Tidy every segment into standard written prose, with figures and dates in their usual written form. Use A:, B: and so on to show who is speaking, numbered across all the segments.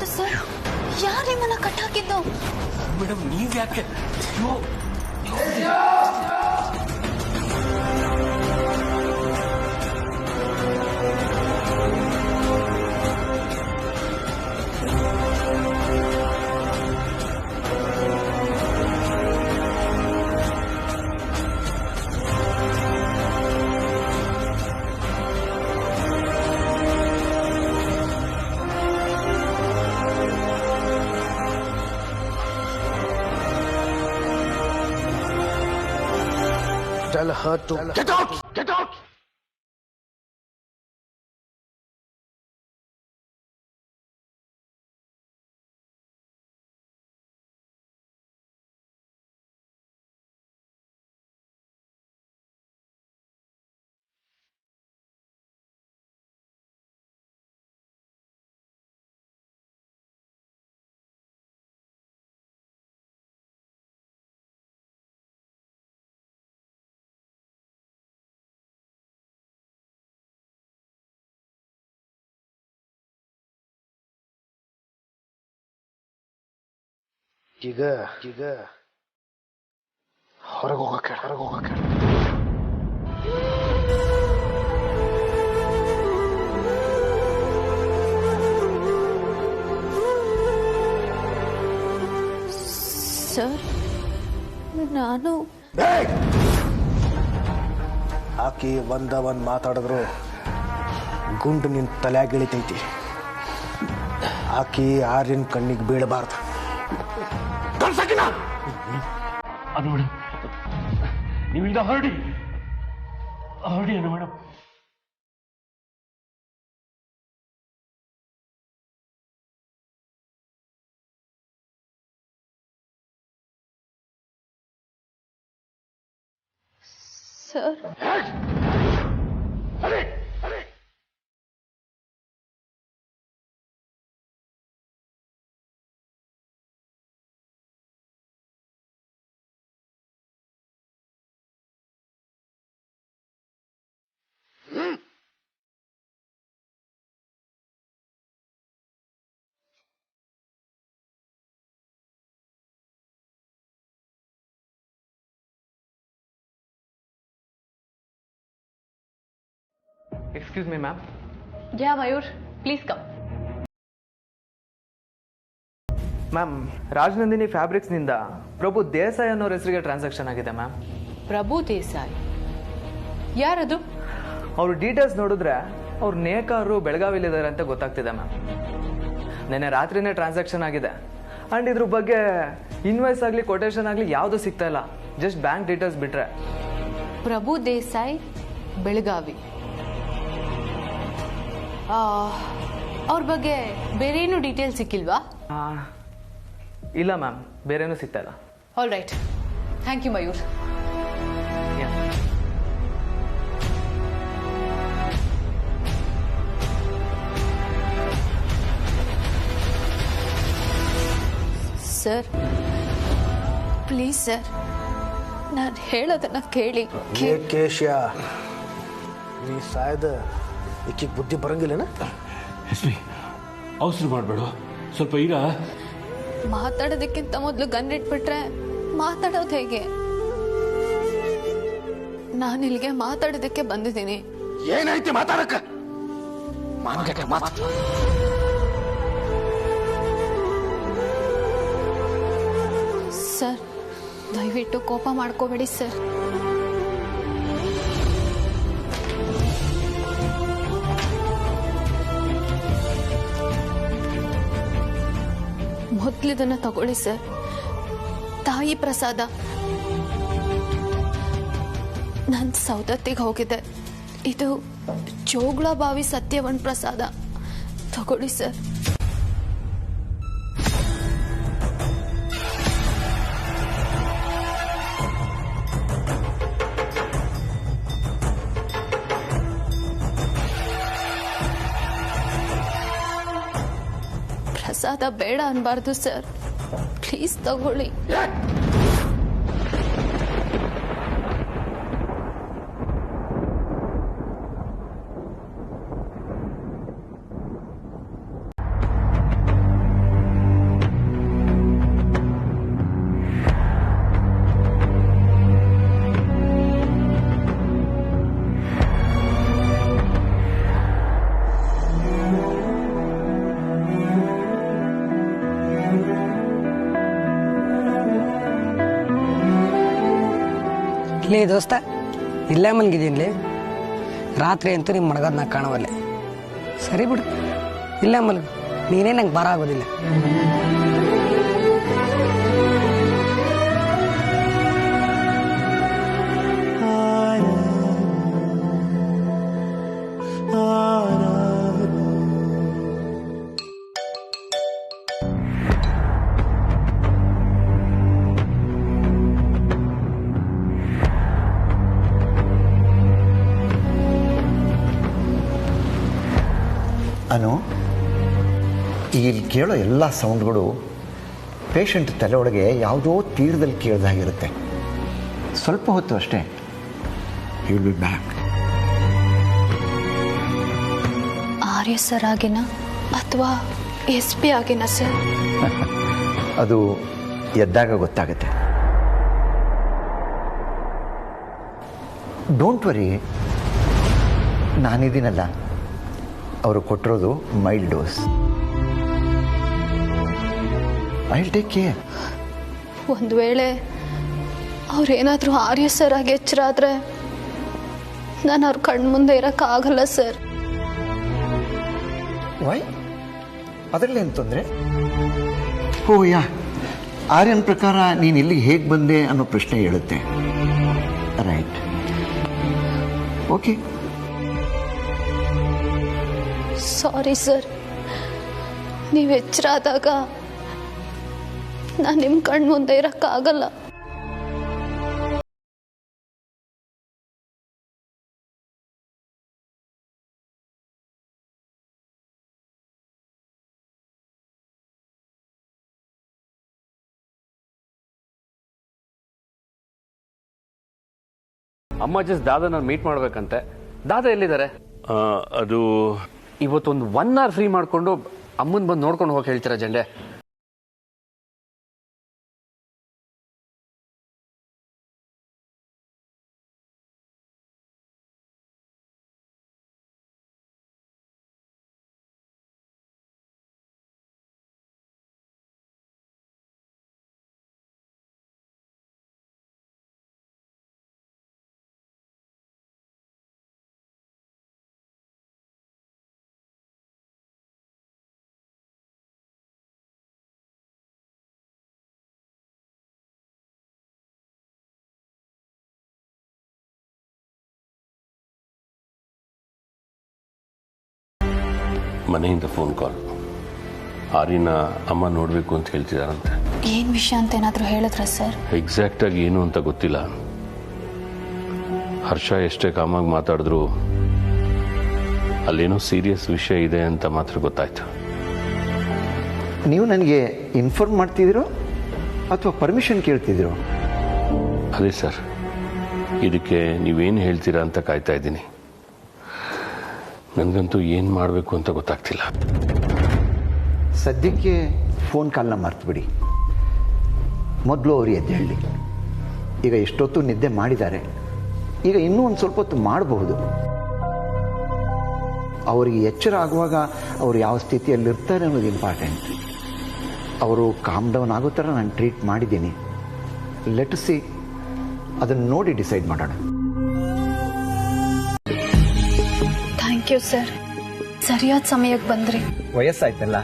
A: ಏನಾಯ್ತು ಸರ್? ಯಾರು ನಿಮ್ಮನ್ನ ಕಟ್ಟಾಕಿದ್ದು?
B: ಮೇಡಮ್ ನೀವ್ ಯಾಕೆ?
C: Tell her to get out! Get out! ಈಗ ಹೊರಗೆ ಹೋಗಕ್ಕೆ
A: ಸರ್, ನಾನು
C: ಆಕಿ ಒಂದ್ ಮಾತಾಡಿದ್ರು ಗುಂಡು ನಿನ್ ತಲೆಯಾಗಿ ಇಳಿತೈತಿ. ಆಕಿ ಆರ್ಯನ್ ಕಣ್ಣಿಗೆ ಬೀಳಬಾರ್ದು.
B: ಅದು ಮೇಡಮ್, ನೀವಿಂದ ಹೊರಡಿ ಅನು madam.
A: Sir,
D: Excuse me, ma'am.
E: Yeah, Mayur, please come.
D: Ma'am, Rajanandini ಫ್ಯಾಬ್ರಿಕ್ಸ್ನಿಂದ ಪ್ರಭು ದೇಸಾಯಿ ಅನ್ನೋ ಹೆಸರಿಗೆ ಟ್ರಾನ್ಸಾಕ್ಷನ್ ಆಗಿದೆ ಮ್ಯಾಮ್.
E: ಪ್ರಭು ದೇಸಾಯಿ ಯಾರದು?
D: ಅವ್ರ ಡೀಟೇಲ್ಸ್ ನೋಡಿದ್ರೆ ಅವ್ರ ನೇಕಾರರು ಬೆಳಗಾವಿಲಿದ್ದಾರೆ ಅಂತ ಗೊತ್ತಾಗ್ತಿದೆ ಮ್ಯಾಮ್. ನೆನ್ನೆ ರಾತ್ರಿನೇ ಟ್ರಾನ್ಸಾಕ್ಷನ್ ಆಗಿದೆ. ಆ್ಯಂಡ್ ಇದ್ರ ಬಗ್ಗೆ ಇನ್ವಾಯ್ಸ್ ಆಗಲಿ ಕೊಟೇಶನ್ ಆಗಲಿ ಯಾವುದೂ ಸಿಗ್ತಾ ಇಲ್ಲ. ಜಸ್ಟ್ ಬ್ಯಾಂಕ್ ಡೀಟೇಲ್ಸ್ ಬಿಟ್ರೆ.
E: ಪ್ರಭು ದೇಸಾಯಿ, ಬೆಳಗಾವಿ. ಅವ್ರ ಬಗ್ಗೆ ಬೇರೆ ಏನು ಡೀಟೇಲ್ಸ್ ಸಿಕ್ಕಿಲ್ವಾ?
D: ಇಲ್ಲ ಮ್ಯಾಮ್, ಬೇರೇನೂ ಸಿಗ್ತಾ ಇಲ್ಲ.
E: All right, thank you Mayur.
A: Sir please sir, ನಾನು ಹೇಳೋದನ್ನ ಕೇಳಿ.
C: ಕೇಶ್ಯ, ನೀ ಸಾಯ್ದ ಈಕಿಗೆ ಬುದ್ಧಿ ಬರಂಗಿಲ್ಲನ?
B: ಅವಸರ ಮಾಡಬೇಡ, ಸ್ವಲ್ಪ ಈಗ.
A: ಮಾತಾಡೋದಕ್ಕಿಂತ ಮೊದಲು ಗನ್ ಇಟ್ಬಿಟ್ರೆ ಮಾತಾಡೋದು ಹೇಗೆ? ನಾನು ಇಲ್ಲಿಗೆ ಮಾತಾಡೋದಕ್ಕೆ ಬಂದಿದ್ದೀನಿ.
C: ಏನೈತಿ ಮಾತಾಡಕ್ಕ?
A: ಸರ್, ದಯವಿಟ್ಟು ಕೋಪ ಮಾಡ್ಕೋಬೇಡಿ ಸರ್. ಮೊದಲಿದನ್ನ ತಗೊಳ್ಳಿ ಸರ್, ತಾಯಿ ಪ್ರಸಾದ. ನಾನು ಸೌದತ್ತಿಗೆ ಹೋಗಿದ್ದೆ. ಇದು ಜೋಗ್ಳಬಾವಿ ಸತ್ಯವನ್ ಪ್ರಸಾದ. ತಗೊಳ್ಳಿ ಸರ್. ಪ್ರಸಾದ ಬೇಡ ಅನ್ಬಾರ್ದು ಸರ್, ಪ್ಲೀಸ್ ತಗೊಳ್ಳಿ.
F: ಲೇ ದೋಸ್ತ, ಇಲ್ಲೇ ಮಲಗಿದ್ದೀನಿ. ರಾತ್ರಿ ಅಂತೂ ನಿಮ್ಮ ಮಡಗೋದನ್ನ ಕಾಣವಲ್ಲೆ. ಸರಿ ಬಿಡು, ಇಲ್ಲೇ ಮಲಗು. ನೀನೇ ನಂಗೆ ಬರ ಆಗೋದಿಲ್ಲ.
G: ಅನು, ಇಲ್ಲಿ ಕೇಳೋ ಎಲ್ಲ ಸೌಂಡ್ಗಳು ಪೇಷಂಟ್ ತಲೆ ಒಳಗೆ ಯಾವುದೋ ತೀರದಲ್ಲಿ ಕೇಳ್ದಾಗಿರುತ್ತೆ. ಸ್ವಲ್ಪ ಹೊತ್ತು ಅಷ್ಟೇ, you will be back.
A: Arya sir ಆಗಿನ ಅಥವಾ SP ಆಗಿನ ಸರ್?
G: ಅದು ಎದ್ದಾಗ ಗೊತ್ತಾಗುತ್ತೆ. ಡೋಂಟ್ ವರಿ, ನಾನಿದ್ದೀನಲ್ಲ. ಅವರು ಕೊಟ್ಟಿರೋದು mild dose. I will take care.
A: ಒಂದು ವೇಳೆ ಅವ್ರೇನಾದರೂ ಆರ್ಯ ಸರ್ ಆಗಿ ಎಚ್ಚರಾದ್ರೆ ನಾನು ಅವ್ರ ಕಣ್ಮುಂದೆ ಇರೋಕ್ಕಾಗಲ್ಲ ಸರ್.
G: ವೈ? ಅದರಲ್ಲೇನು ತೊಂದರೆ? ಓ ಯಾ, ಆರ್ಯನ್ ಪ್ರಕಾರ ನೀನು ಇಲ್ಲಿಗೆ ಹೇಗೆ ಬಂದೆ ಅನ್ನೋ ಪ್ರಶ್ನೆ ಹೇಳುತ್ತೆ. Right, okay.
A: ಸಾರಿ ಸರ್, ನೀವು ಎಚ್ಚರಾದಾಗ ನಾನು ನಿಮ್ಮ ಕಣ್ಮುಂದೆ ಇರೋಕ್ಕಾಗಲ್ಲ.
B: ಅಮ್ಮ ಜಸ್ಟ್ ದಾದನ ಮೀಟ್ ಮಾಡ್ಬೇಕಂತೆ. ದಾದ ಎಲ್ಲಿದ್ದಾರೆ? ಅದು
H: ಇವತ್ತೊಂದು 1 hour ಫ್ರೀ ಮಾಡಿಕೊಂಡು ಅಮ್ಮನ ಬಂದು ನೋಡ್ಕೊಂಡು ಹೋಗಿ ಹೇಳ್ತೀರಾ ಜಂಡೆ?
B: ಮನೆಯಿಂದ ಫೋನ್ ಕಾಲ್. ಆರ್ಯನ ಅಮ್ಮ ನೋಡಬೇಕು ಅಂತ ಹೇಳ್ತಿದಾರಂತೆ.
A: ಏನು ವಿಷಯ ಅಂತ ಏನಾದರೂ ಹೇಳಿದ್ರ ಸರ್?
B: ಎಕ್ಸಾಕ್ಟಾಗಿ ಏನು ಅಂತ ಗೊತ್ತಿಲ್ಲ. ಹರ್ಷ ಎಷ್ಟೇ ಕಾಮಾಗಿ ಮಾತಾಡಿದ್ರು ಅಲ್ಲೇನೋ ಸೀರಿಯಸ್ ವಿಷಯ ಇದೆ ಅಂತ ಮಾತ್ರ ಗೊತ್ತಾಯ್ತು.
G: ನೀವು ನನಗೆ ಇನ್ಫಾರ್ಮ್ ಮಾಡ್ತಿದ್ದೀರೋ ಅಥವಾ ಪರ್ಮಿಷನ್ ಕೇಳ್ತಿದ್ದೀರೋ?
B: ಅದೇ ಸರ್, ಇದಕ್ಕೆ ನೀವೇನು ಹೇಳ್ತೀರಾ ಅಂತ ಕಾಯ್ತಾ ಇದ್ದೀನಿ. ನನಗಂತೂ ಏನು ಮಾಡಬೇಕು ಅಂತ ಗೊತ್ತಾಗ್ತಿಲ್ಲ.
G: ಸದ್ಯಕ್ಕೆ ಫೋನ್ ಕಾಲ್ನ ಮರ್ತುಬಿಡಿ. ಮೊದಲು ಅವ್ರು ಎದ್ದು ಹೇಳಿ. ಈಗ ಎಷ್ಟೊತ್ತು ನಿದ್ದೆ ಮಾಡಿದ್ದಾರೆ, ಈಗ ಇನ್ನೂ ಒಂದು ಸ್ವಲ್ಪ ಹೊತ್ತು ಮಾಡಬಹುದು. ಅವರಿಗೆ ಎಚ್ಚರ ಆಗುವಾಗ ಅವರು ಯಾವ ಸ್ಥಿತಿಯಲ್ಲಿರ್ತಾರೆ ಅನ್ನೋದು ಇಂಪಾರ್ಟೆಂಟ್. ಅವರು ಕಾಮ್ ಡೌನ್ ಆಗೋ ಥರ ನಾನು ಟ್ರೀಟ್ ಮಾಡಿದ್ದೀನಿ. ಲೆಟ್ ಸಿ, ಅದನ್ನು ನೋಡಿ ಡಿಸೈಡ್ ಮಾಡೋಣ.
A: ಥ್ಯಾಂಕ್ ಯು ಸರ್, ಸರಿಯಾದ ಸಮಯಕ್ಕೆ ಬಂದ್ರಿ.
G: ವಯಸ್ಸಾಯ್ತಲ್ಲ,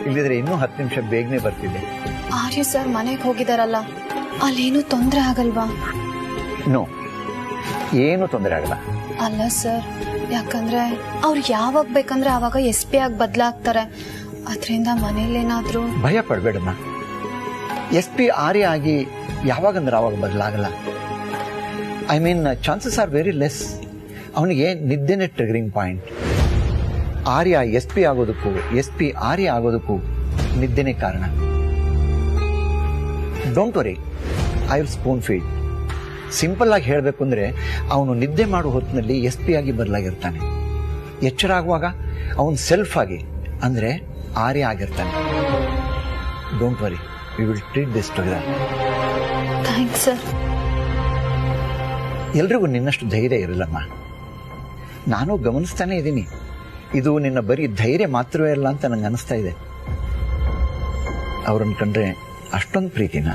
G: ಇಲ್ಲಿದ್ರೆ ಇನ್ನೂ 10 ನಿಮಿಷ ಬೇಗನೆ ಬರ್ತಿದ್ದೆ.
A: ಆರ್ಯ ಸರ್ ಮನೆಗೆ ಹೋಗಿದಾರಲ್ಲ, ಅಲ್ಲೇನು ತೊಂದರೆ ಆಗಲ್ವಾ?
G: ನೋ, ಏನು ತೊಂದರೆ ಆಗಲ್ಲ.
A: ಅಲ್ಲ ಸರ್, ಯಾಕಂದ್ರೆ ಅವ್ರು ಯಾವಾಗ ಬೇಕಂದ್ರೆ ಆವಾಗ SP ಆಗಿ ಬದಲಾಗ್ತಾರೆ. ಅದರಿಂದ ಮನೇಲೇನಾದ್ರೂ
G: ಭಯ ಪಡಬೇಡಮ್ಮ. SP ಆರ್ಯ ಆಗಿ ಯಾವಾಗಂದ್ರೆ ಆವಾಗ ಬದಲಾಗಲ್ಲ. I mean, chances are very less. ಅವನಿಗೆ ನಿದ್ದೆನೇ ಟ್ರಿಗರಿಂಗ್ ಪಾಯಿಂಟ್. ಆರ್ಯ SP ಆಗೋದಕ್ಕೂ SP ಆರ್ಯ ಆಗೋದಕ್ಕೂ ನಿದ್ದೆನೇ ಕಾರಣ. Don't worry, I will spoon feed. Simple ಆಗಿ ಹೇಳಬೇಕು ಅಂದರೆ, ಅವನು ನಿದ್ದೆ ಮಾಡೋ ಹೊತ್ತಿನಲ್ಲಿ SP ಆಗಿ ಬದಲಾಗಿರ್ತಾನೆ. ಎಚ್ಚರ ಆಗುವಾಗ ಅವನು ಸೆಲ್ಫ್ ಆಗಿ ಅಂದರೆ ಆರ್ಯ ಆಗಿರ್ತಾನೆ. Don't worry, we will treat this together.
A: Thanks sir.
G: ಎಲ್ರಿಗೂ ನಿನ್ನಷ್ಟು ಧೈರ್ಯ ಇರಲ್ಲಮ್ಮ. ನಾನು ಗಮನಿಸ್ತಾನೆ ಇದ್ದೀನಿ. ಇದು ನಿನ್ನ ಬರೀ ಧೈರ್ಯ ಮಾತ್ರವೇ ಅಲ್ಲ ಅಂತ ನಂಗೆ ಅನಿಸ್ತಾ ಇದೆ. ಅವ್ರನ್ನ ಕಂಡ್ರೆ ಅಷ್ಟೊಂದು ಪ್ರೀತಿನ.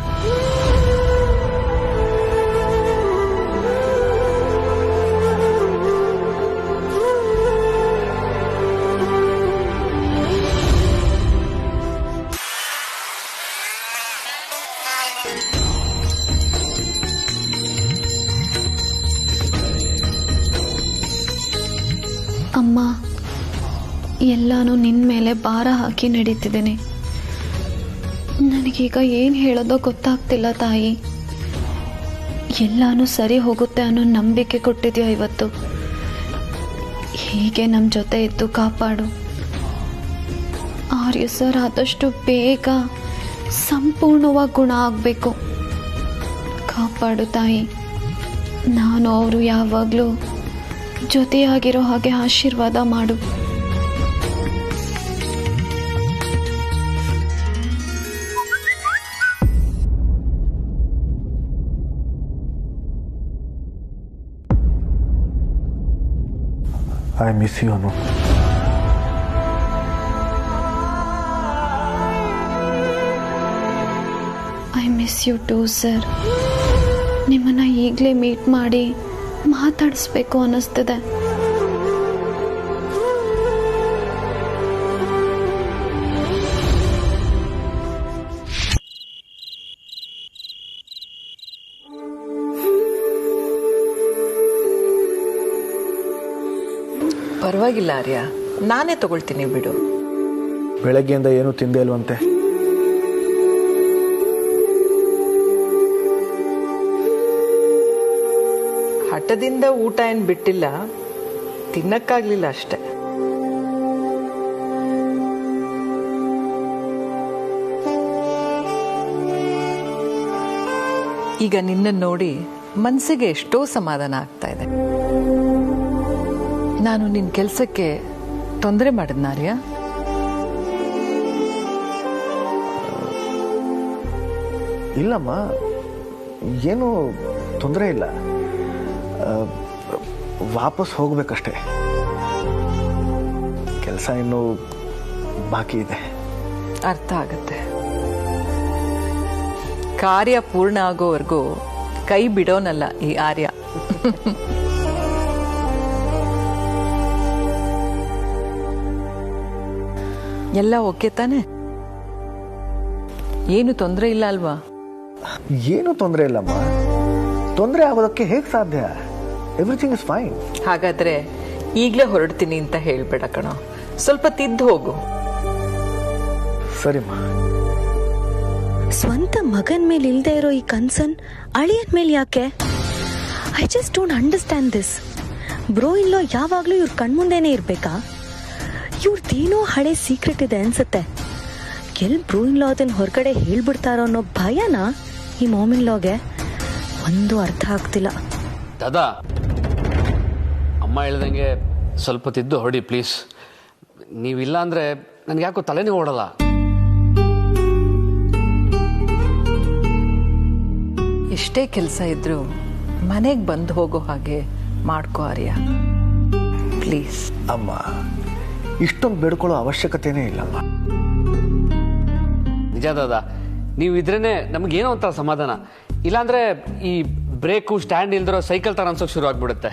A: ಅಮ್ಮ, ಎಲ್ಲಾನು ನಿನ್ನ ಮೇಲೆ ಭಾರ ಹಾಕಿ ನಡೀತಿದ್ದೀನಿ. ನನಗೀಗ ಏನು ಹೇಳೋದೋ ಗೊತ್ತಾಗ್ತಿಲ್ಲ ತಾಯಿ. ಎಲ್ಲಾನು ಸರಿ ಹೋಗುತ್ತೆ ಅನ್ನೋ ನಂಬಿಕೆ ಕೊಟ್ಟಿದ್ಯೋ ಇವತ್ತು. ಹೀಗೆ ನಮ್ಮ ಜೊತೆ ಇದ್ದು ಕಾಪಾಡು. ಆರ್ಯ ಸರ್ ಆದಷ್ಟು ಬೇಗ ಸಂಪೂರ್ಣವಾಗಿ ಗುಣ ಆಗಬೇಕು. ಕಾಪಾಡು ತಾಯಿ. ನಾನು ಅವರು ಯಾವಾಗಲೂ ಜೊತೆಯಾಗಿರೋ ಹಾಗೆ ಆಶೀರ್ವಾದ ಮಾಡು.
C: I miss you, Anu.
A: I miss you too sir. ನಿಮ್ಮನ್ನು ಈಗಲೇ ಮೀಟ್ ಮಾಡಿ ಮಾತಾಡಿಸ್ಬೇಕು ಅನ್ನಿಸ್ತಿದೆ.
I: ಪರವಾಗಿಲ್ಲ ಆರ್ಯ, ನಾನೇ ತಗೊಳ್ತೀನಿ ಬಿಡು.
C: ಬೆಳಗ್ಗೆಯಿಂದ ಏನೂ ತಿಂದೇ ಇಲ್ವಂತೆ.
I: ಹಠದಿಂದ ಊಟ ಏನು ಬಿಟ್ಟಿಲ್ಲ, ತಿನ್ನಕ್ಕಾಗ್ಲಿಲ್ಲ ಅಷ್ಟೆ. ಈಗ ನಿನ್ನ ನೋಡಿ ಮನಸ್ಸಿಗೆ ಎಷ್ಟೋ ಸಮಾಧಾನ ಆಗ್ತಾ ಇದೆ. ನಾನು ನಿನ್ನ ಕೆಲಸಕ್ಕೆ ತೊಂದರೆ ಮಾಡಿದ್ನ ಆರ್ಯ?
C: ಇಲ್ಲಮ್ಮ, ಏನೂ ತೊಂದರೆ ಇಲ್ಲ. ವಾಪಸ್ ಹೋಗ್ಬೇಕಷ್ಟೇ. ಕೆಲಸ ಇನ್ನೂ ಬಾಕಿ ಇದೆ.
I: ಅರ್ಥ ಆಗತ್ತೆ. ಕಾರ್ಯ ಪೂರ್ಣ ಆಗೋವರೆಗೂ ಕೈ ಬಿಡೋನಲ್ಲ ಈ ಆರ್ಯ. ಎಲ್ಲ ಓಕೆ ತಾನೆ? ಏನು ತೊಂದರೆ ಇಲ್ಲ ಅಲ್ವಾ?
C: ಏನು ತೊಂದರೆ ಇಲ್ಲಮ್ಮ. ತೊಂದರೆ ಆಗೋದಕ್ಕೆ ಹೇಗೆ ಸಾಧ್ಯ? Everything is fine.
I: ಹಾಗಾದ್ರೆ ಈಗಲೇ ಹೊರಡ್ತೀನಿ ಅಂತ ಹೇಳ್ಬೇಡ ಕಣೋ, ಸ್ವಲ್ಪ ತಿದ್ದು ಹೋಗು.
C: ಸರಿಮ್ಮ.
J: ಸ್ವಂತ ಮಗನ್ ಮೇಲೆ ಇಲ್ದೇ ಇರೋ ಈ ಕನ್ಸರ್ನ್ ಅಳಿಯನ್ ಮೇಲೆ ಯಾಕೆ? I just don't understand this. Bro ಇಲ್ಲೋ ಯಾವಾಗ್ಲೂ ಇವ್ರ ಕಣ್ಮುಂದೆನೇ ಇರ್ಬೇಕಾ? ಇವ್ರದ್ದೇನೋ ಹಳೆ ಸೀಕ್ರೆಟ್ ಇದೆ ಅನ್ಸುತ್ತೆ. ಎಲ್ ಬ್ರೋ ಇನ್ಲೋ ಅದನ್ನ ಹೊರಗಡೆ ಹೇಳ್ಬಿಡ್ತಾರೋ ಅನ್ನೋ ಭಯನ ಈ ಮಾಮಿನ್ ಲಾಗೆ. ಒಂದು ಅರ್ಥ ಆಗ್ತಿಲ್ಲ.
H: ದಾದಾ, ಅಮ್ಮ ಹೇಳ್ದಂಗೆ ಸ್ವಲ್ಪ ತಿದ್ದು ಹೊಡಿ ಪ್ಲೀಸ್. ನೀವಿಲ್ಲ ಅಂದ್ರೆ ನನ್ಗೆ ಯಾಕೋ ತಲೆನೇ ಓಡಲ್ಲ.
I: ಎಷ್ಟೇ ಕೆಲಸ ಇದ್ರು ಮನೆಗೆ ಬಂದು ಹೋಗೋ ಹಾಗೆ ಮಾಡ್ಕೋ ಆರ್ಯ, ಪ್ಲೀಸ್.
C: ಅಮ್ಮ, ಇಷ್ಟೊಂದು ಬೇಡ್ಕೊಳ್ಳೋ ಅವಶ್ಯಕತೆನೇ ಇಲ್ಲಮ್ಮ.
H: ನಿಜ ದಾದಾ, ನೀವು ಇದ್ರೇನೆ ನಮಗೇನೋ ಒಂಥರ ಸಮಾಧಾನ. ಇಲ್ಲಾಂದ್ರೆ ಈ ಬ್ರೇಕು ಸ್ಟ್ಯಾಂಡ್ ಇಲ್ದಿರೋ ಸೈಕಲ್ ತರ ಅನ್ಸೋಕ್ ಶುರು ಆಗ್ಬಿಡುತ್ತೆ.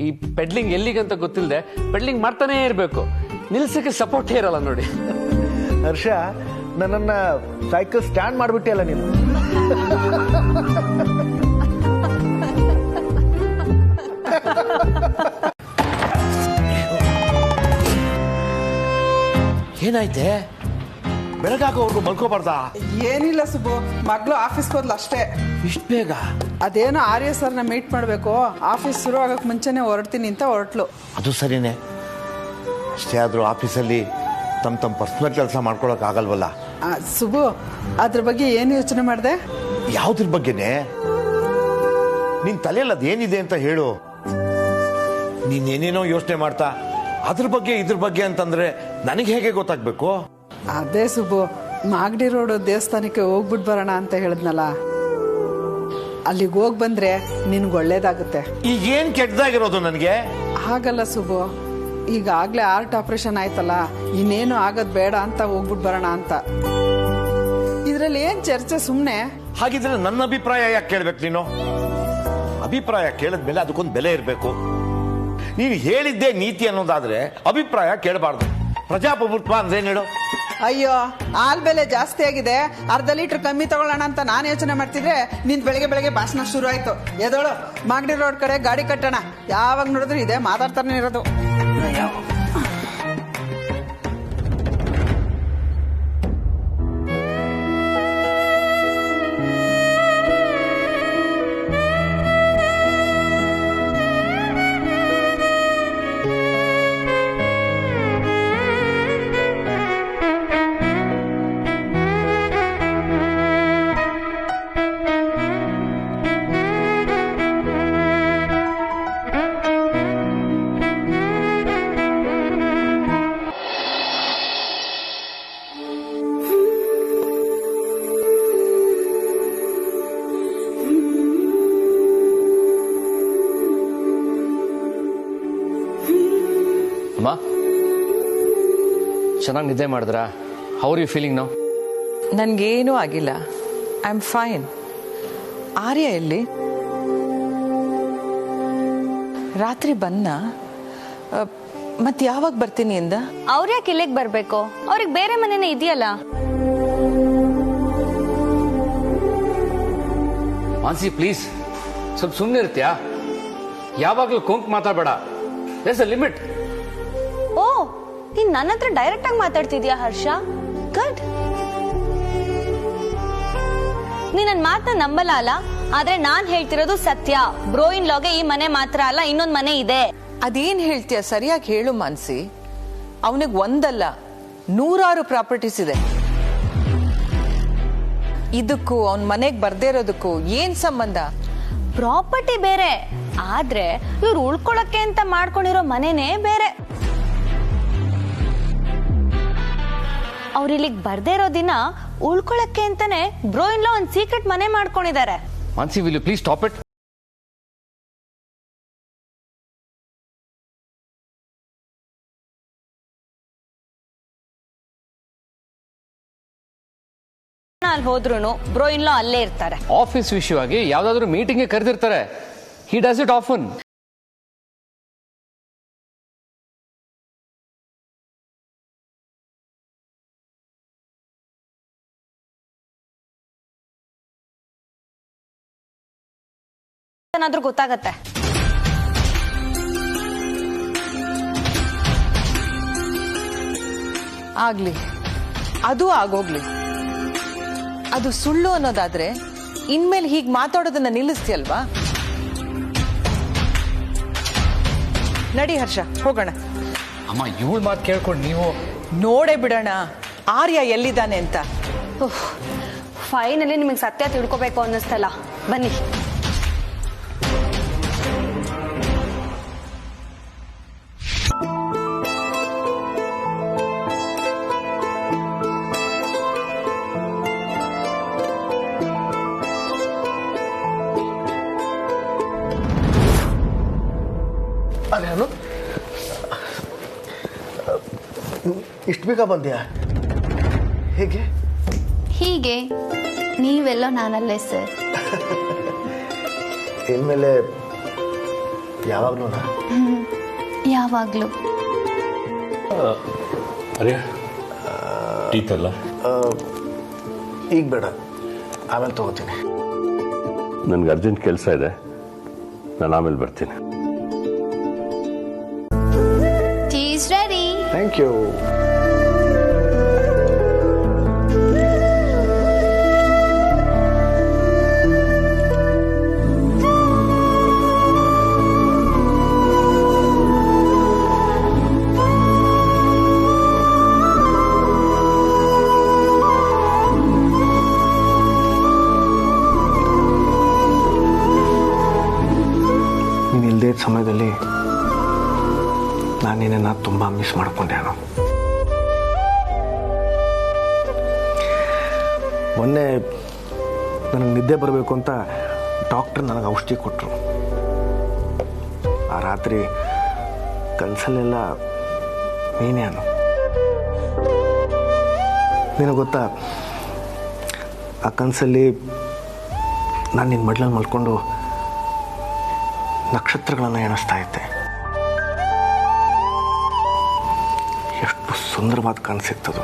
H: ಈ ಪೆಡ್ಲಿಂಗ್ ಎಲ್ಲಿಗಂತ ಗೊತ್ತಿಲ್ಲದೆ ಪೆಡ್ಲಿಂಗ್ ಮಾಡ್ತಾನೇ ಇರಬೇಕು. ನಿಲ್ಸಕ್ಕೆ ಸಪೋರ್ಟೇ ಇರಲ್ಲ ನೋಡಿ.
C: ಹರ್ಷ, ನನ್ನನ್ನ ಸೈಕಲ್ ಸ್ಟ್ಯಾಂಡ್ ಮಾಡಿಬಿಟ್ಟೆ ಅಲ್ಲ ನೀನು.
K: ಏನಾಯ್ತೆ? ಬೆಳಗಾಗೋವರೆಗೂ ಮಲ್ಕೋಬಾರ್ದಾ?
L: ಏನಿಲ್ಲ ಸುಬ್ಬು, ಮಗಳು ಆಫೀಸ್ಗೆ ಹೋದ್ಲು ಅಷ್ಟೇ.
K: ಇಷ್ಟು ಬೇಗ?
L: ಅದೇನೋ ಆರ್ಯ ಸರ್ನ ಮೀಟ್ ಮಾಡಬೇಕು, ಆಫೀಸ್ ಶುರು ಆಗಕ್ಕೆ ಮುಂಚೆನೆ ಹೊರಡ್ತೀನಿ ಅಂತ ಹೊರಟ್ಲು.
K: ಅದು ಸರಿನೇ. ಅಷ್ಟೇ ಆದರೂ ಆಫೀಸಲ್ಲಿ ತಮ್ಮ ಪರ್ಸನಲ್ ಕೆಲಸ ಮಾಡ್ಕೊಳಕ್ ಆಗಲ್ವಲ್ಲ?
L: ಸುಬ್ಬು, ಅದ್ರ ಬಗ್ಗೆ ಏನು ಯೋಚನೆ ಮಾಡಿದೆ?
K: ಯಾವುದ್ರ ಬಗ್ಗೆನೆ? ನಿನ್ ತಲೆಯಲ್ಲಿ ಅದೇನಿದೆ ಅಂತ ಹೇಳು. ನೀನೇನೇನೋ ಯೋಚನೆ ಮಾಡ್ತಾ ಅದ್ರ ಬಗ್ಗೆ ಇದ್ರ ಬಗ್ಗೆ ಅಂತಂದ್ರೆ ನನಗೆ ಹೇಗೆ ಗೊತ್ತಾಗ್ಬೇಕು?
L: ಅದೇ ಸುಬ್ಬು, ಮಾಗಡಿ ರೋಡ್ ದೇವಸ್ಥಾನಕ್ಕೆ ಹೋಗ್ಬಿಟ್ಟು ಬರೋಣ ಅಂತ ಹೇಳಿದ್ನಲ್ಲ, ಅಲ್ಲಿಗೆ ಹೋಗಿ ಬಂದ್ರೆ ನಿನ್ಗೆ ಒಳ್ಳೇದಾಗುತ್ತೆ.
K: ಈಗೇನ್ ಕೆಟ್ಟದಾಗಿರೋದು ನನಗೆ?
L: ಹಾಗಲ್ಲ ಸುಬ್ಬು, ಈಗಾಗ್ಲೇ ಹಾರ್ಟ್ ಆಪರೇಷನ್ ಆಯ್ತಲ್ಲ, ಇನ್ನೇನು ಆಗೋದ್ ಬೇಡ ಅಂತ ಹೋಗ್ಬಿಟ್ಟು ಬರೋಣ ಅಂತ. ಇದ್ರಲ್ಲಿ ಏನ್ ಚರ್ಚೆ ಸುಮ್ನೆ?
K: ಹಾಗಿದ್ರೆ ನನ್ನ ಅಭಿಪ್ರಾಯ ಯಾಕೆ ಕೇಳ್ಬೇಕು ನೀನು? ಅಭಿಪ್ರಾಯ ಕೇಳಿದ್ಮೇಲೆ ಅದಕ್ಕೊಂದು ಬೆಲೆ ಇರಬೇಕು. ನೀನು ಹೇಳಿದ್ದೇ ನೀತಿ ಅನ್ನೋದಾದ್ರೆ ಅಭಿಪ್ರಾಯ ಕೇಳಬಾರ್ದು. ಪ್ರಜಾಪ್ರಭುತ್ವ ಅಂದ್ರೆ ಹೇಳು.
L: ಅಯ್ಯೋ ಹಾಲ್ ಬೆಲೆ ಜಾಸ್ತಿ ಆಗಿದೆ, ಅರ್ಧ ಲೀಟರ್ ಕಮ್ಮಿ ತಗೊಳ್ಳೋಣ ಅಂತ ನಾನು ಯೋಚನೆ ಮಾಡ್ತಿದ್ರೆ ನಿಂದು ಬೆಳಗ್ಗೆ ಭಾಷಣ ಶುರು ಆಯ್ತು. ಎದೋಳು ಮಾಗಡಿ ರೋಡ್ ಕಡೆ ಗಾಡಿ ಕಟ್ಟೋಣ. ಯಾವಾಗ ನೋಡಿದ್ರು ಇದೆ ಮಾತಾಡ್ತಾನೆ ಇರೋದು.
H: ಅಮ್ಮ, ಚೆನ್ನಾಗಿ ನಿದ್ದೆ ಮಾಡಿದ್ರಾ? How are you feeling now?
I: ನನಗೇನೂ ಆಗಿಲ್ಲ. I am fine. ಆರ್ಯ ಎಲ್ಲಿ? ರಾತ್ರಿ ಬನ್ನ ಮತ್ತೆ ಯಾವಾಗ ಬರ್ತೀನಿ ಅಂದ?
J: ಅವ್ರ ಯಾಕೆ ಇಲ್ಲಿಗೆ ಬರ್ಬೇಕು? ಅವ್ರಿಗೆ ಬೇರೆ ಮನೆನೇ ಇದೆಯಲ್ಲ.
H: ಮಾನ್ಸಿ ಪ್ಲೀಸ್ ಸ್ವಲ್ಪ ಸುಮ್ಮನೆ ಇರ್ತೀಯಾ? ಯಾವಾಗಲೂ ಕೊಂಕ್ ಮಾತಾಡಬೇಡ. There's a limit.
J: ಓ, ನೀನ್ ನನ್ನ ಹತ್ರ ಡೈರೆಕ್ಟ್ ಆಗಿ ಮಾತಾಡ್ತಿದ್ಯಾ ಹರ್ಷ? ಗುಡ್. ನೀ ನನ್ ಮಾತನ್ನ ನಂಬಲ್ಲ ಅಲ್ಲ, ಆದ್ರೆ ನಾನ್ ಹೇಳ್ತಿರೋದು ಸತ್ಯ. ಬ್ರೋ ಇನ್ ಲಾಗೆ ಈ ಮನೆ ಮಾತ್ರ ಅಲ್ಲ, ಇನ್ನೊಂದ್ ಮನೆ ಇದೆ.
I: ಅದೇನ್ ಹೇಳ್ತೀಯ ಸರಿಯಾಗಿ ಹೇಳು ಮಾನ್ಸಿ. ಅವನಿಗೆ ಒಂದಲ್ಲ 100 ಪ್ರಾಪರ್ಟೀಸ್ ಇದೆ. ಇದಕ್ಕೂ ಅವನ್ ಮನೆಗ್ ಬರ್ದೇ ಇರೋದಕ್ಕೂ ಏನ್ ಸಂಬಂಧ?
J: ಪ್ರಾಪರ್ಟಿ ಬೇರೆ, ಆದ್ರೆ ಇವ್ರು ಉಳ್ಕೊಳಕ್ಕೆ ಅಂತ ಮಾಡ್ಕೊಂಡಿರೋ ಮನೆನೇ ಬೇರೆ. ಅವ್ರ ಇಲ್ಲಿಗೆ ಬರ್ದೇ ಇರೋ ದಿನ ಉಳ್ಕೊಳಕ್ಕೆ ಅಂತಾನೆ ಬ್ರೋ ಇನ್ ಲಾ ಒಂದ್ ಸೀಕ್ರೆಟ್ ಮನೆ ಮಾಡ್ಕೊಂಡಿದ್ದಾರೆ.
H: Mansi, will you please stop it?
J: ಅಲ್ಲಿ ಹೋದ್ರುನು ಬ್ರೋ ಇನ್ ಲಾ ಅಲ್ಲೇ ಇರ್ತಾರೆ.
H: ಆಫೀಸ್ ವಿಷಯವಾಗಿ ಯಾವ್ದಾದ್ರು ಮೀಟಿಂಗ್ ಕರೆದಿರ್ತಾರೆ. He does it often.
J: ಏನಾದ್ರೂ ಗೊತ್ತಾಗತ್ತೆ.
I: ಆಗ್ಲಿ, ಅದು ಆಗೋಗ್ಲಿ. ಅದು ಸುಳ್ಳು ಅನ್ನೋದಾದ್ರೆ ಇನ್ಮೇಲೆ ಹೀಗ್ ಮಾತಾಡೋದನ್ನ ನಿಲ್ಲಿಸ್ತೀಯಲ್ವಾ? ನಡಿ ಹರ್ಷ, ಹೋಗೋಣ.
H: ಅಮ್ಮ, ಇವಳ ಮಾತು ಕೇಳ್ಕೊಂಡು ನೀವು
I: ನೋಡೇ ಬಿಡೋಣ ಆರ್ಯ ಎಲ್ಲಿದ್ದಾನೆ ಅಂತ.
J: ಫೈನಲಿ ನಿಮಗೆ ಸತ್ಯ ತಿಳ್ಕೋಬೇಕು ಅನ್ನಿಸ್ತಲ್ಲ. ಬನ್ನಿ.
C: ಅದೇನು ಇಷ್ಟು ಬೇಗ ಬಂದ್ಯಾ? ಹೇಗೆ?
A: ಹೀಗೆ ನೀವೆಲ್ಲೋ ನಾನಲ್ಲೇ ಸರ್.
C: ಇನ್ಮೇಲೆ ಯಾವಾಗ್ಲೂ
A: ಯಾವಾಗ್ಲೂ.
B: ಅರೇ ಟೀತಲ್ಲ?
C: ಈಗ ಬೇಡ, ಆಮೇಲೆ ತಗೋತೀನಿ.
B: ನನಗೆ ಅರ್ಜೆಂಟ್ ಕೆಲಸ ಇದೆ, ನಾನು ಆಮೇಲೆ ಬರ್ತೀನಿ.
A: Tea's ready.
C: Thank you. ನೀನು ಇಲ್ಲದೇ ಇದ್ದ ಸಮಯದಲ್ಲಿ ನಾನು ನಿನ್ನನ್ನು ತುಂಬ ಮಿಸ್ ಮಾಡ್ಕೊಂಡೆ. ಮೊನ್ನೆ ನನಗೆ ನಿದ್ದೆ ಬರಬೇಕು ಅಂತ ಡಾಕ್ಟರ್ ನನಗೆ ಔಷಧಿ ಕೊಟ್ಟರು. ಆ ರಾತ್ರಿ ಕನಸಲ್ಲೆಲ್ಲ ನೀನೇ ನಿನಗೆ ಗೊತ್ತಾ, ಆ ಕನಸಲ್ಲಿ ನಾನು ನಿನ್ನ ಮಡ್ಲಲ್ಲಿ ಮಲ್ಕೊಂಡು ನಕ್ಷತ್ರಗಳನ್ನು ಎಣಿಸ್ತಾ ಇದ್ದೆ. ಎಷ್ಟು ಸುಂದರವಾದ ಕನಸಿತ್ತದು.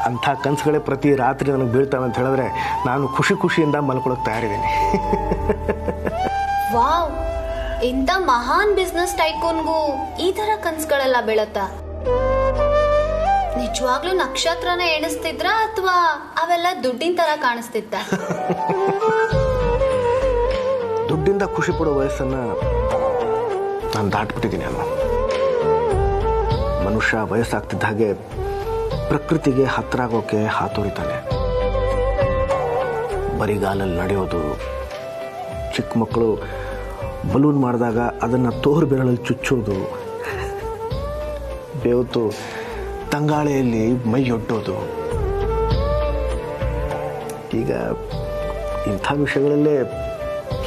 C: ಅಂಥ ಕನಸುಗಳೇ ಪ್ರತಿ ರಾತ್ರಿ ನನಗೆ ಬೀಳ್ತಾವೆ ಅಂತ ಹೇಳಿದ್ರೆ ನಾನು ಖುಷಿಯಿಂದ ಮಲ್ಕೊಳ್ಳೋಕೆ ತಯಾರಿದ್ದೀನಿ.
A: ವಾವ್, ಇಂಥ ಮಹಾನ್ ಬಿಸ್ನೆಸ್ ಟೈಕೂನ್ಗೂ ಈ ತರ ಕನ್ಸುಗಳೆಲ್ಲ ಬೀಳತ್ತಾ? ನಿಜವಾಗ್ಲೂ ನಕ್ಷತ್ರನ ಎಣಿಸ್ತಿದ್ರ ಅಥವಾ ಅವೆಲ್ಲ ದುಡ್ಡಿನ ತರ ಕಾಣಿಸ್ತಿತ್ತ?
C: ದುಡ್ಡಿಂದ ಖುಷಿ ಪಡೋ ವಯಸ್ಸನ್ನ ನಾನು ದಾಟ್ಬಿಟ್ಟಿದ್ದೀನಿ ಅಮ್ಮ. ಮನುಷ್ಯ ವಯಸ್ಸಾಗ್ತಿದ್ದ ಹಾಗೆ ಪ್ರಕೃತಿಗೆ ಹತ್ರ ಆಗೋಕೆ ಹಾತೊರಿತಾನೆ. ಬರಿಗಾಲಲ್ಲಿ ನಡೆಯೋದು, ಚಿಕ್ಕ ಮಕ್ಕಳು ಬಲೂನ್ ಮಾಡಿದಾಗ ಅದನ್ನು ತೋರು ಬೆರಳಲ್ಲಿ ಚುಚ್ಚೋದು, ಬೇವತ್ತು ತಂಗಾಳೆಯಲ್ಲಿ ಮೈಯೊಡ್ಡೋದು, ಈಗ ಇಂಥ ವಿಷಯಗಳಲ್ಲೇ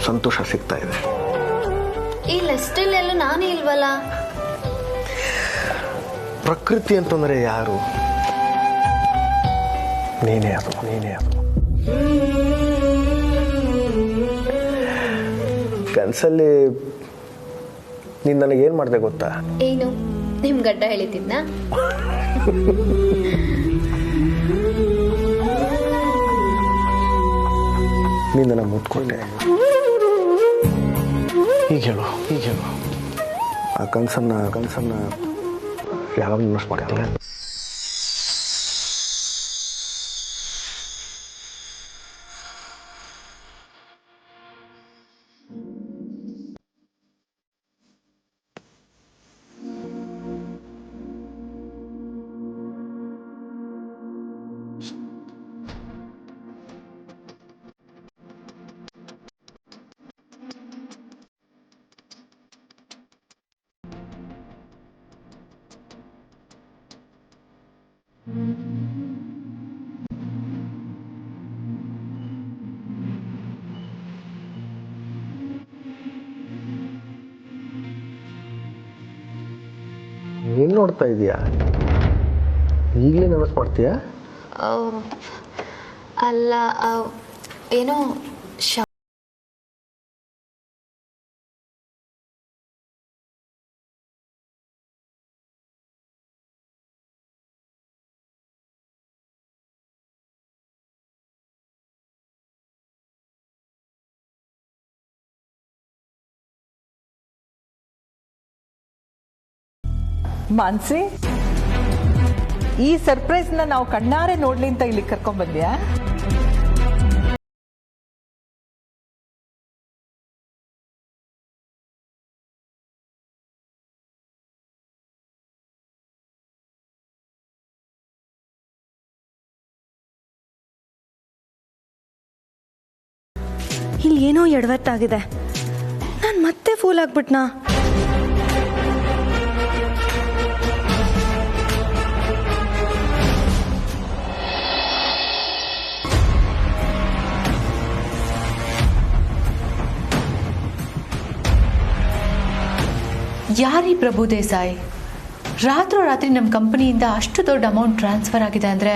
C: ಸಂತೋಷ ಸಿಗ್ತಾ ಇದೆ.
A: ಈ ಲಿಸ್ಟಲ್ಲೆಲ್ಲ ನಾನೇ ಇಲ್ವಲ್ಲ?
C: ಪ್ರಕೃತಿ ಅಂತಂದ್ರೆ ಯಾರು? ನೀನೇ ಅದು. ಕನಸಲ್ಲಿ ನೀನು ನನಗೇನು ಮಾಡಿದೆ ಗೊತ್ತಾ?
A: ಏನು? ನಿಮ್ ಗಡ್ಡ ಹೇಳಿದ್ನ?
C: ನೀನು ನನ್ನ ಮುತ್ಕೊಂಡೆ. ಈಗ ಹೇಳು ಆ ಕನಸನ್ನ ಯಾವಾಗ ಯೂಸ್ ಮಾಡ್ತೀಯ? ಏನು ನೋಡ್ತಾ ಇದೀಯಾ? ಈಗಲೇ ನೆನಪು ಮಾಡ್ತೀಯಾ?
A: ಅಲ್ಲ, ಏನೋ
I: ಮಾನ್ಸಿ, ಈ ಸರ್ಪ್ರೈಸ್ನ ನಾವು ಕಣ್ಣಾರೆ ನೋಡ್ಲಿ ಅಂತ ಇಲ್ಲಿ ಕರ್ಕೊಂಡ್ ಬಂದ್ಯಾ?
J: ಇಲ್ಲಿ ಏನೋ ಎಡವತ್ತಾಗಿದೆ. ನಾನು ಮತ್ತೆ ಫೂಲ್ ಆಗ್ಬಿಟ್ನಾ?
E: ಯಾರೀ ಪ್ರಭು ದೇಸಾಯಿ? ರಾತ್ರೋರಾತ್ರಿ ನಮ್ಮ ಕಂಪನಿಯಿಂದ ಅಷ್ಟು ದೊಡ್ಡ ಅಮೌಂಟ್ ಟ್ರಾನ್ಸ್ಫರ್ ಆಗಿದೆ ಅಂದರೆ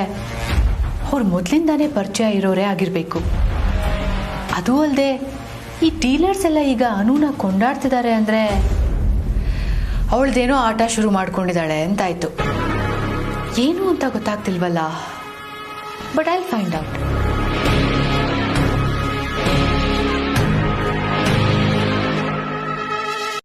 E: ಅವ್ರು ಮೊದಲಿಂದಾನೇ ಪರಿಚಯ ಇರೋರೇ ಆಗಿರಬೇಕು. ಅದೂ ಅಲ್ಲದೆ ಈ ಡೀಲರ್ಸ್ ಎಲ್ಲ ಈಗ ಅನೂನ ಕೊಂಡಾಡ್ತಿದ್ದಾರೆ ಅಂದರೆ ಅವಳದೇನೋ ಆಟ ಶುರು ಮಾಡ್ಕೊಂಡಿದ್ದಾಳೆ ಅಂತಾಯ್ತು. ಏನು ಅಂತ ಗೊತ್ತಾಗ್ತಿಲ್ವಲ್ಲ. But I find out.